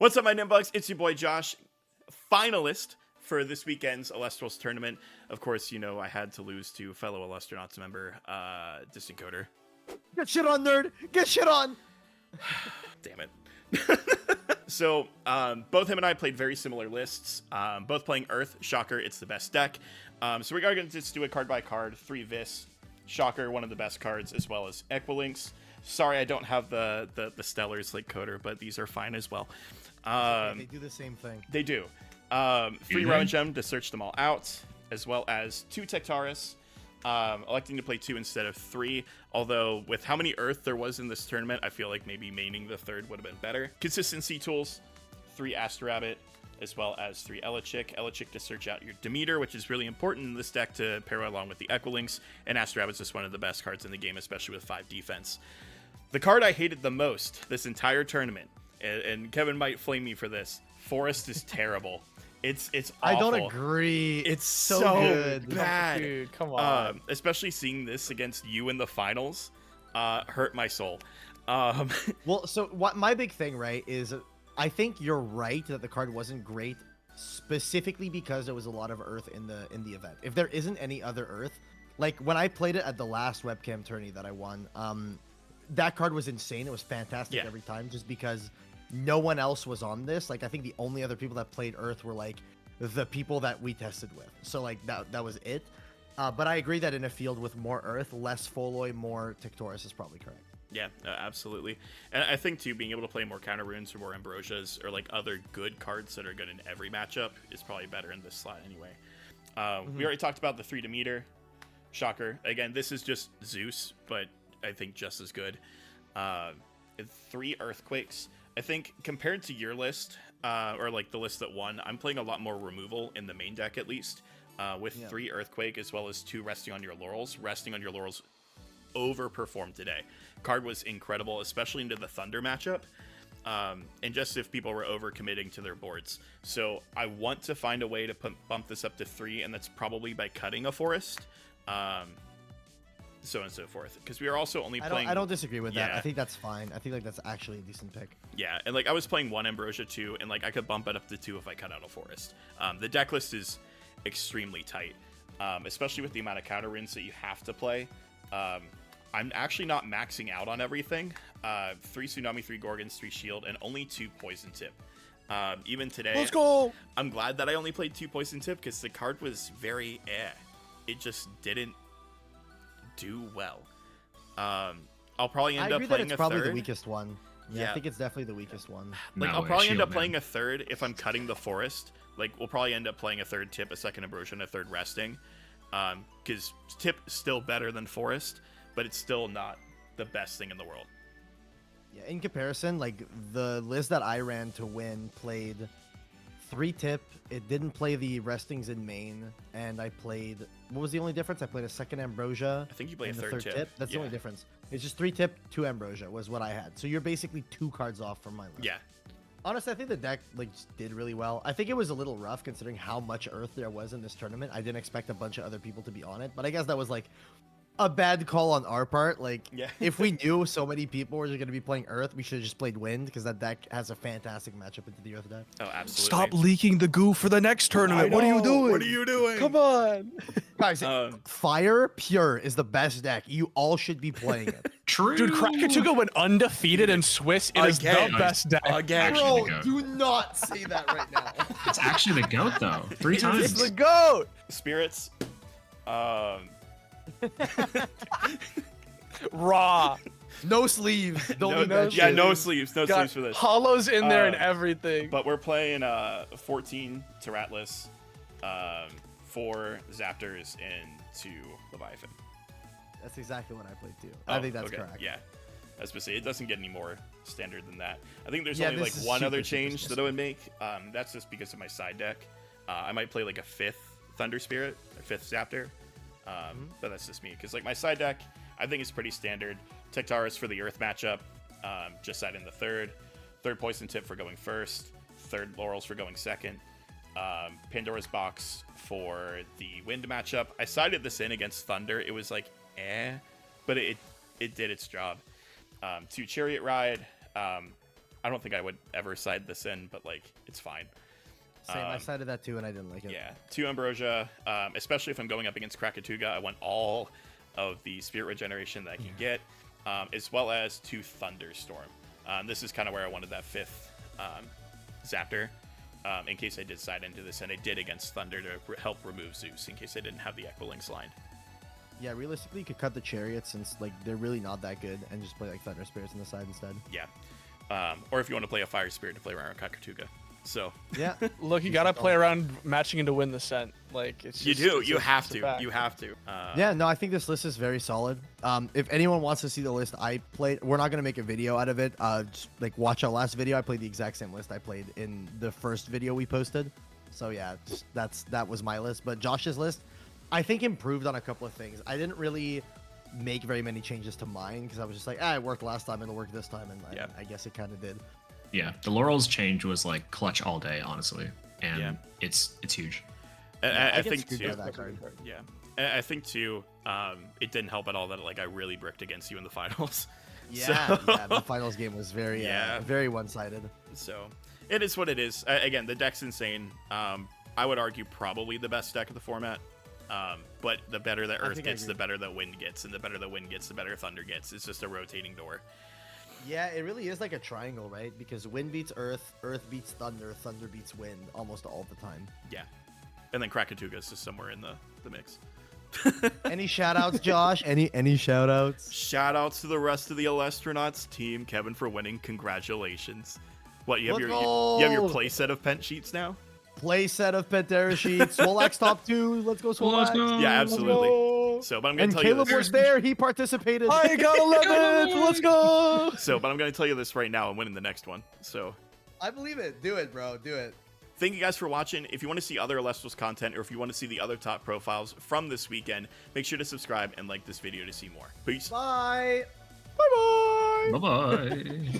What's up, my Nimbugs? It's your boy Josh, finalist for this weekend's Elestrals tournament. Of course, you know I had to lose to fellow Elastronauts member, DistantCoder. Get shit on, nerd! Get shit on! Damn it. So, both him and I played very similar lists. Both playing Earth. Shocker, it's the best deck. So we are going to just do it card by card. 3 Vys. Shocker, one of the best cards, as well as Equilynx. Sorry, I don't have the Stellars like Coder, but these are fine as well. They do the same thing. They do. 3 Rowan Gem to search them all out, as well as 2 Tectarus. Electing to play 2 instead of 3, although with how many Earth there was in this tournament, I feel like maybe maining the 3rd would have been better. Consistency tools, 3 Astrabbit, as well as 3 Elechick to search out your Demeter, which is really important in this deck to pair along with the Equilynx, and Astrabbit's just one of the best cards in the game, especially with 5 defense. The card I hated the most this entire tournament, and Kevin might flame me for this, Forest is terrible. It's awful. I don't agree. It's so good. bad. Dude, come on. Especially seeing this against you in the finals hurt my soul. Well, so what my big thing, right, is I think you're right that the card wasn't great specifically because there was a lot of Earth in the event. If there isn't any other Earth, like when I played it at the last webcam tourney that I won, that card was insane. It was fantastic every time just because no one else was on this. Like, I think the only other people that played Earth were like the people that we tested with. So like that was it. But I agree that in a field with more Earth, less Foloi, more Tectarus is probably correct. Yeah, absolutely. And I think too, being able to play more counter runes or more ambrosias or like other good cards that are good in every matchup is probably better in this slot anyway. We already talked about the 3 Demeter. Shocker. Again, this is just Zeus, but I think just as good. 3 Earthquakes. I think compared to your list, or like the list that won, I'm playing a lot more removal in the main deck at least, with 3 Earthquake as well as 2 Resting on Your Laurels. Resting on Your Laurels overperformed today. Card was incredible, especially into the Thunder matchup, and just if people were overcommitting to their boards. So I want to find a way to bump this up to 3, and that's probably by cutting a Forest. So on and so forth, because we are also only playing. I don't disagree with that. I think that's fine. I think like that's actually a decent pick. Yeah, and like I was playing 1 Ambrosia too, and like I could bump it up to 2 if I cut out a Forest. The deck list is extremely tight, especially with the amount of counter runes that you have to play. I'm actually not maxing out on everything. 3 Tsunami, 3 Gorgons, 3 Shield, and only 2 Poison Tip. Even today, let's go. I'm glad that I only played 2 Poison Tip because the card was very It just didn't do well. I'll probably end up playing a probably third. The weakest one. Yeah, I think it's definitely the weakest one. Like, I'll probably end up playing a third if I'm cutting the Forest. Like, we'll probably end up playing a 3rd Tip, a 2nd Ambrosia, and a 3rd Resting. Because Tip is still better than Forest, but it's still not the best thing in the world. Yeah, in comparison, like, the list that I ran to win played 3 Tip. It didn't play the Restings in main, and I played. What was the only difference? I played a 2nd Ambrosia. I think you played a 3rd tip. That's the only difference. It's just 3 Tip, 2 Ambrosia was what I had. So you're basically 2 cards off from my list. Yeah. Honestly, I think the deck like just did really well. I think it was a little rough considering how much Earth there was in this tournament. I didn't expect a bunch of other people to be on it, but I guess that was like a bad call on our part. Like, if we knew so many people were going to be playing Earth, we should have just played Wind because that deck has a fantastic matchup into the Earth deck. Oh, absolutely. Stop leaking the goo for the next tournament. What are you doing? What are you doing? Come on. Guys, Fire Pure is the best deck. You all should be playing it. True. Dude, Krakatuka went undefeated in Swiss. It is the best deck. Again. Bro, do not say that right now. It's actually the GOAT, though. 3 times. It's the GOAT. Spirits. Raw. No sleeves. Don't do that Yeah, shit. no sleeves. No sleeves for this. Hollows in there and everything. But we're playing 14 Teratlus, 4 Zaptors, and 2 Leviathan. That's exactly what I played too. I think that's okay. correct. Yeah. I was supposed to say, it doesn't get any more standard than that. I think there's Yeah, only like this is one super, other super change that I specific. would make. That's just because of my side deck. I might play like a 5th Thunder Spirit, a 5th Zaptor. But that's just me. Because like my side deck, I think it's pretty standard. Tectarus for the Earth matchup. Just side in the 3rd. 3rd Poison Tip for going 1st. 3rd Laurels for going 2nd. Pandora's Box for the Wind matchup. I sided this in against Thunder. It was like, but it did its job. 2 Chariot Ride. I don't think I would ever side this in, but like it's fine. Same. I cited that too, and I didn't like it. Yeah, 2 Ambrosia, especially if I'm going up against Krakatuga. I want all of the Spirit Regeneration that I can get, as well as 2 Thunderstorm. This is kind of where I wanted that 5th Zaptor, in case I did side into this, and I did against Thunder to help remove Zeus, in case I didn't have the Equilynx line. Yeah, realistically, you could cut the Chariots since like they're really not that good, and just play like Thunder Spirits on the side instead. Yeah, or if you want to play a Fire Spirit to play around Krakatuga. So yeah, Look, you gotta play around matching to win the set. Like it's you just, do. it's You a- have it's a to. fact. You have to. yeah. No, I think this list is very solid. If anyone wants to see the list I played, we're not gonna make a video out of it. Just like watch our last video. I played the exact same list I played in the first video we posted. So yeah, just that was my list. But Josh's list, I think improved on a couple of things. I didn't really make very many changes to mine because I was just like, it worked last time, it'll work this time, and Yeah. I guess it kind of did. Yeah, the Laurel's change was like clutch all day, honestly, and Yeah. it's huge. I get think screwed too. by that card. Yeah, I think too. It didn't help at all that like I really bricked against you in the finals. Yeah, yeah. The finals game was very, Yeah. very one-sided. So it is what it is. Again, the deck's insane. I would argue probably the best deck of the format. But the better that Earth think I gets, agree. the better that Wind gets, and the better that Wind gets, the better Thunder gets. It's just a rotating door. Yeah, it really is like a triangle, right? Because Wind beats Earth, Earth beats Thunder, Thunder beats Wind almost all the time. Yeah, and then Krakatuga is just somewhere in the mix. Any shout-outs, Josh? Any shout-outs? Shout outs to the rest of the Elestronauts team, Kevin, for winning. Congratulations. What, you have Let's you have your go! play set of Pent sheets now? Play set of Tectarus sheets. Swolax top 2. Let's go, Swolax. Let's go. Yeah, Let's absolutely. go. So, but I'm gonna And tell you Caleb this. was there. He participated. I got 11th. Let's go. So, but I'm gonna tell you this right now. I'm winning the next one. So, I believe it. Do it, bro. Do it. thank you guys for watching. If you want to see other Elestrals content, or if you want to see the other top profiles from this weekend, make sure to subscribe and like this video to see more. Peace. Bye. Bye-bye. Bye bye.